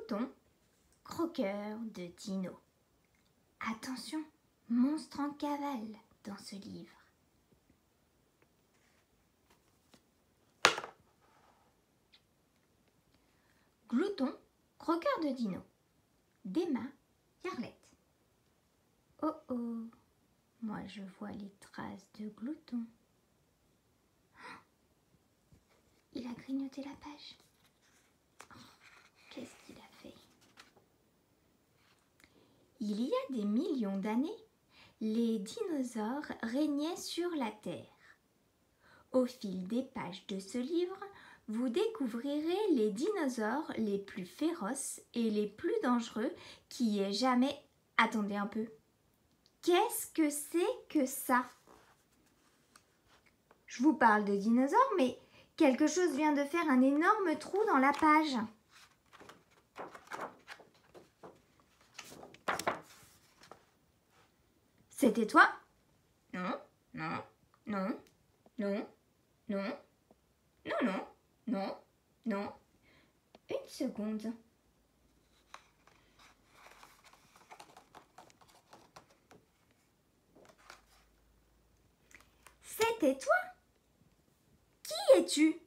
Glouton, croqueur de dino. Attention, monstre en cavale dans ce livre. Glouton, croqueur de dino. d'Emma Yarlett. Oh oh, moi je vois les traces de Glouton. Il a grignoté la page. Oh, qu'est-ce qu'il a fait? Il y a des millions d'années, les dinosaures régnaient sur la Terre. Au fil des pages de ce livre, vous découvrirez les dinosaures les plus féroces et les plus dangereux qui aient jamais... Attendez un peu. Qu'est-ce que c'est que ça? Je vous parle de dinosaures, mais quelque chose vient de faire un énorme trou dans la page. C'était toi? Non, non, non, non, non, non, non, non, non. Une seconde. C'était toi? Qui es-tu?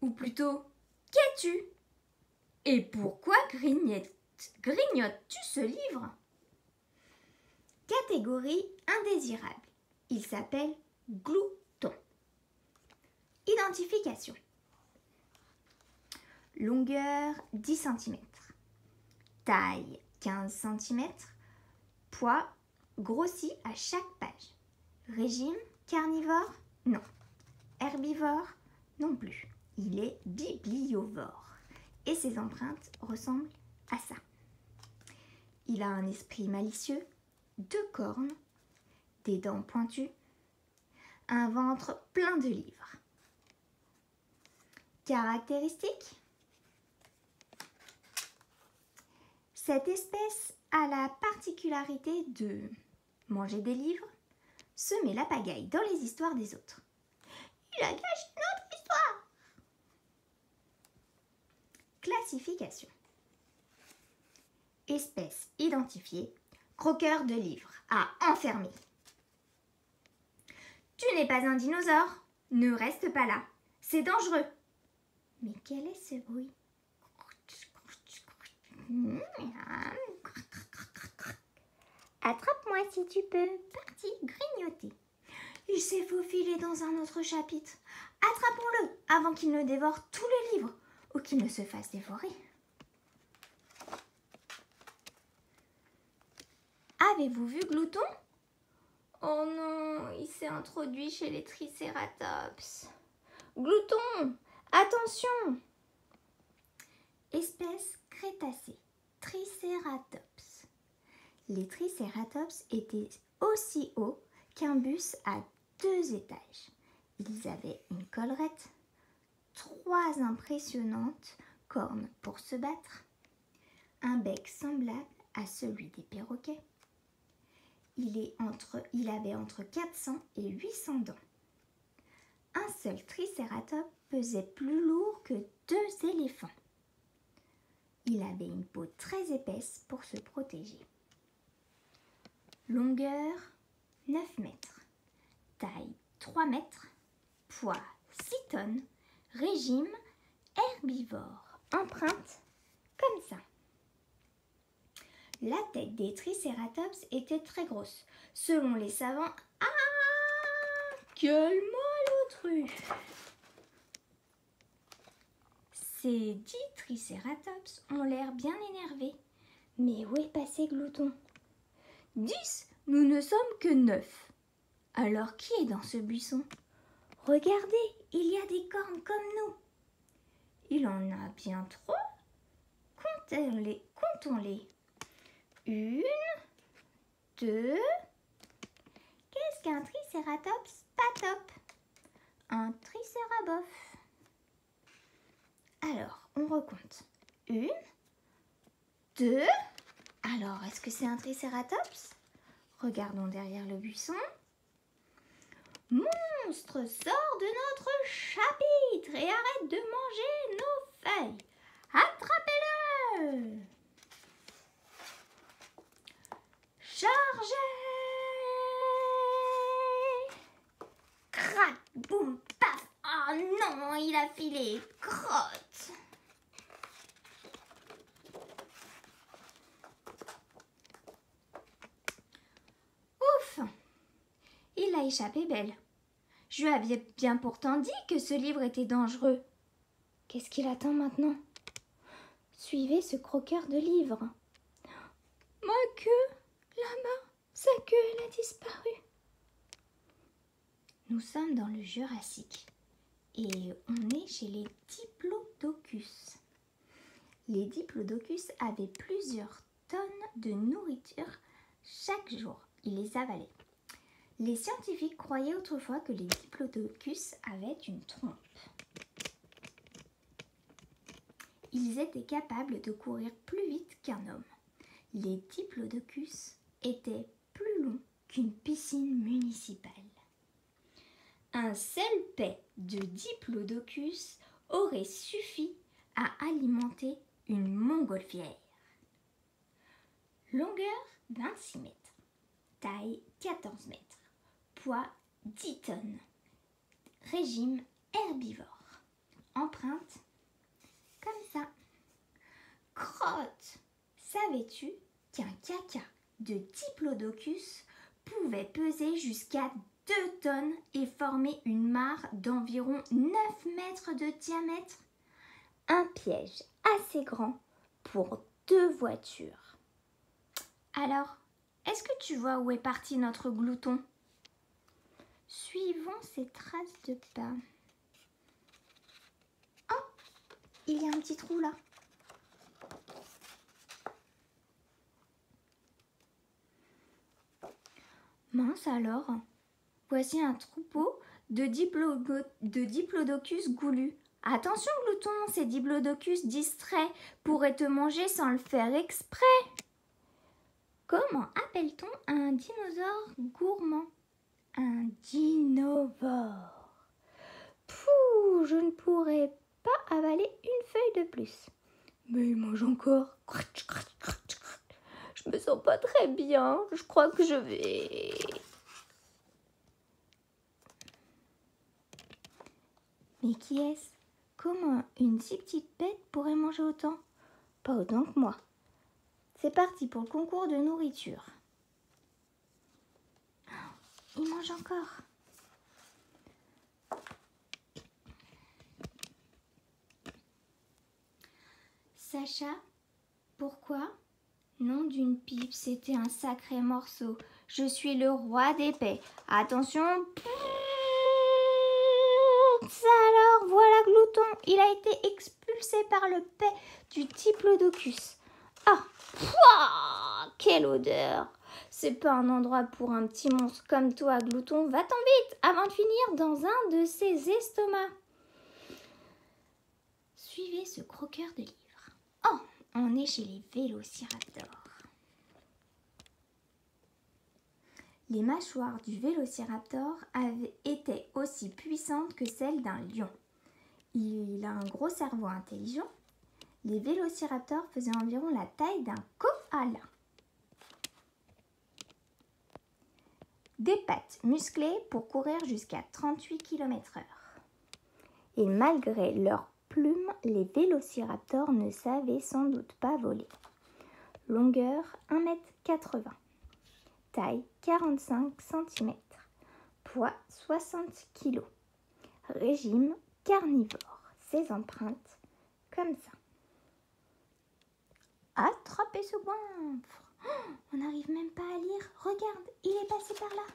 Ou plutôt, qu'es-tu? Et pourquoi grignotes-tu ce livre? Catégorie indésirable. Il s'appelle Glouton. Identification. Longueur 10 cm. Taille 15 cm. Poids grossi à chaque page. Régime carnivore? Non. Herbivore? Non plus. Il est bibliovore. Et ses empreintes ressemblent à ça. Il a un esprit malicieux, 2 cornes, des dents pointues, un ventre plein de livres. Caractéristiques. Cette espèce a la particularité de manger des livres, semer la pagaille dans les histoires des autres. Il a gâché notre histoire. Classification. Espèce identifiée, croqueur de livres à enfermer. Tu n'es pas un dinosaure, ne reste pas là, c'est dangereux. Mais quel est ce bruit? Attrape-moi si tu peux, parti grignoter. Il s'est faufilé dans un autre chapitre. Attrapons-le avant qu'il ne dévore tous les livres ou qu'il ne se fasse dévorer. Avez-vous vu Glouton? Oh non, il s'est introduit chez les Tricératops. Glouton, attention! Espèce crétacée, Tricératops. Les Tricératops étaient aussi hauts qu'un bus à 2 étages. Ils avaient une collerette, 3 impressionnantes cornes pour se battre, un bec semblable à celui des perroquets. Il avait entre 400 et 800 dents. Un seul tricératops pesait plus lourd que 2 éléphants. Il avait une peau très épaisse pour se protéger. Longueur 9 mètres, taille 3 mètres, poids 6 tonnes, régime herbivore, empreinte comme ça. La tête des tricératops était très grosse. Selon les savants, quel malautru! Ces 10 tricératops ont l'air bien énervés. Mais où est passé Glouton? 10, nous ne sommes que 9. Alors qui est dans ce buisson? Regardez, il y a des cornes comme nous. Il en a bien trop. Comptons-les. 1, 2. Qu'est-ce qu'un tricératops? Pas top. Un tricérabof. Alors, on recompte. 1, 2. Alors, est-ce que c'est un tricératops? Regardons derrière le buisson. Monstre, sors de notre chapitre et arrête de manger nos feuilles. Attrapez-le! filet, crotte. Ouf! Il a échappé belle. Je lui avais bien pourtant dit que ce livre était dangereux. Qu'est-ce qu'il attend maintenant? Suivez ce croqueur de livres. Ma queue, là-bas, sa queue, elle a disparu. Nous sommes dans le Jurassique et on est chez les Diplodocus. Les Diplodocus avaient plusieurs tonnes de nourriture chaque jour. Ils les avalaient. Les scientifiques croyaient autrefois que les Diplodocus avaient une trompe. Ils étaient capables de courir plus vite qu'un homme. Les Diplodocus étaient plus longs qu'une piscine municipale. Un seul paix de Diplodocus aurait suffi à alimenter une montgolfière. Longueur 26 mètres, taille 14 mètres, poids 10 tonnes, régime herbivore, empreinte comme ça. Crotte, savais-tu qu'un caca de Diplodocus pouvait peser jusqu'à 2 tonnes et former une mare d'environ 9 mètres de diamètre? Un piège assez grand pour 2 voitures. Alors, est-ce que tu vois où est parti notre glouton? Suivons ces traces de pas. Oh, il y a un petit trou là. Mince alors, voici un troupeau de Diplodocus goulus. Attention glouton, ces Diplodocus distraits pourraient te manger sans le faire exprès. Comment appelle-t-on un dinosaure gourmand? Un dinovore. Pouh, je ne pourrais pas avaler une feuille de plus. Mais il mange encore. Je me sens pas très bien. Je crois que je vais... Mais qui est-ce? Comment une si petite bête pourrait manger autant? Pas autant que moi. C'est parti pour le concours de nourriture. Il mange encore. Sacha, pourquoi? Nom d'une pipe, c'était un sacré morceau. Je suis le roi des paix. Attention. Ça alors, voilà glouton. Il a été expulsé par le paix du Diplodocus. Ah, pouah, quelle odeur! C'est pas un endroit pour un petit monstre comme toi, glouton. Va-t'en vite avant de finir dans un de ces estomacs. Suivez ce croqueur de livres. Oh, on est chez les vélociraptors. Les mâchoires du vélociraptor étaient aussi puissantes que celles d'un lion. Il a un gros cerveau intelligent. Les vélociraptors faisaient environ la taille d'un koala. Des pattes musclées pour courir jusqu'à 38 km/h. Et malgré leurs plumes, les vélociraptors ne savaient sans doute pas voler. Longueur 1,80 m. Taille 45 cm. Poids 60 kg. Régime carnivore. Ses empreintes comme ça. Attrapez ce goinfre. Oh, on n'arrive même pas à lire. Regarde, il est passé par là.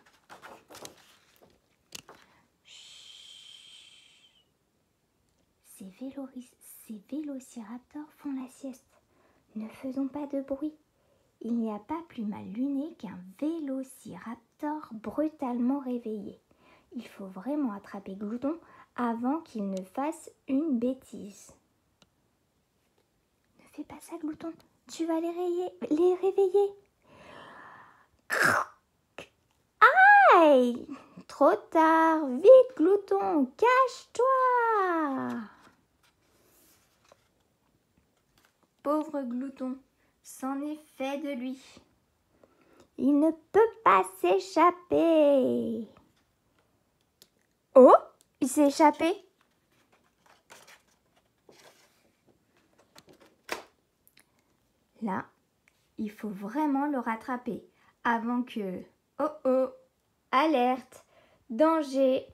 Ces vélociraptors font la sieste. Ne faisons pas de bruit. Il n'y a pas plus mal luné qu'un vélociraptor brutalement réveillé. Il faut vraiment attraper Glouton avant qu'il ne fasse une bêtise. Ne fais pas ça, Glouton. Tu vas les réveiller. Aïe! Trop tard. Vite, Glouton, cache-toi. Pauvre Glouton, c'en est fait de lui. Il ne peut pas s'échapper. Oh, il s'est échappé. Là, il faut vraiment le rattraper avant que... Oh oh, alerte, danger.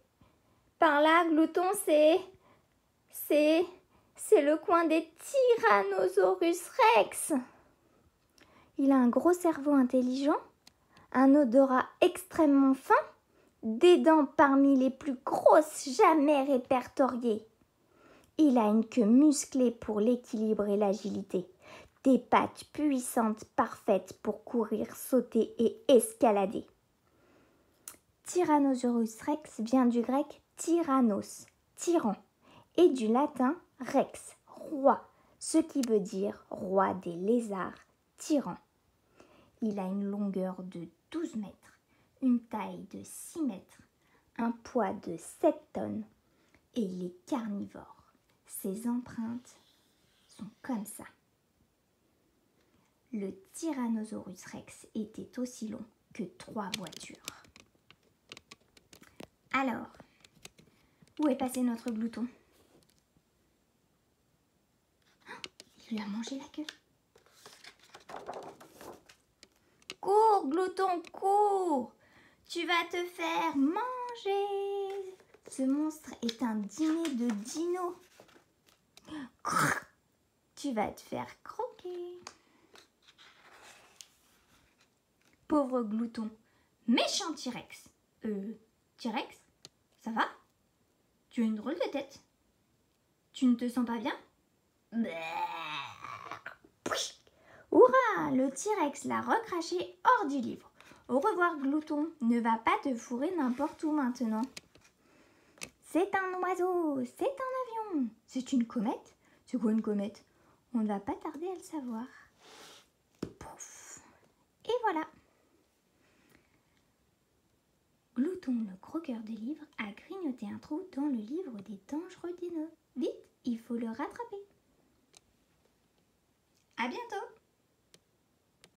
Par là, Glouton, c'est le coin des Tyrannosaurus Rex. Il a un gros cerveau intelligent, un odorat extrêmement fin, des dents parmi les plus grosses jamais répertoriées. Il a une queue musclée pour l'équilibre et l'agilité, des pattes puissantes parfaites pour courir, sauter et escalader. Tyrannosaurus rex vient du grec tyrannos, tyran, et du latin rex, roi, ce qui veut dire roi des lézards, tyran. Il a une longueur de 12 mètres, une taille de 6 mètres, un poids de 7 tonnes et il est carnivore. Ses empreintes sont comme ça. Le Tyrannosaurus rex était aussi long que 3 voitures. Alors, où est passé notre Glouton? Il lui a mangé la queue. Cours, Glouton, cours! Tu vas te faire manger! Ce monstre est un dîner de dinos. Tu vas te faire croquer. Pauvre Glouton, méchant T-Rex. T-Rex, ça va? Tu as une drôle de tête. Tu ne te sens pas bien? Hurrah! Le T-Rex l'a recraché hors du livre. Au revoir Glouton, ne va pas te fourrer n'importe où maintenant. C'est un oiseau, c'est un avion, c'est une comète. C'est quoi une comète? On ne va pas tarder à le savoir. Pouf! Et voilà. Glouton, le croqueur de livres, a grignoté un trou dans le livre des dangereux dinos. Vite, il faut le rattraper. À bientôt!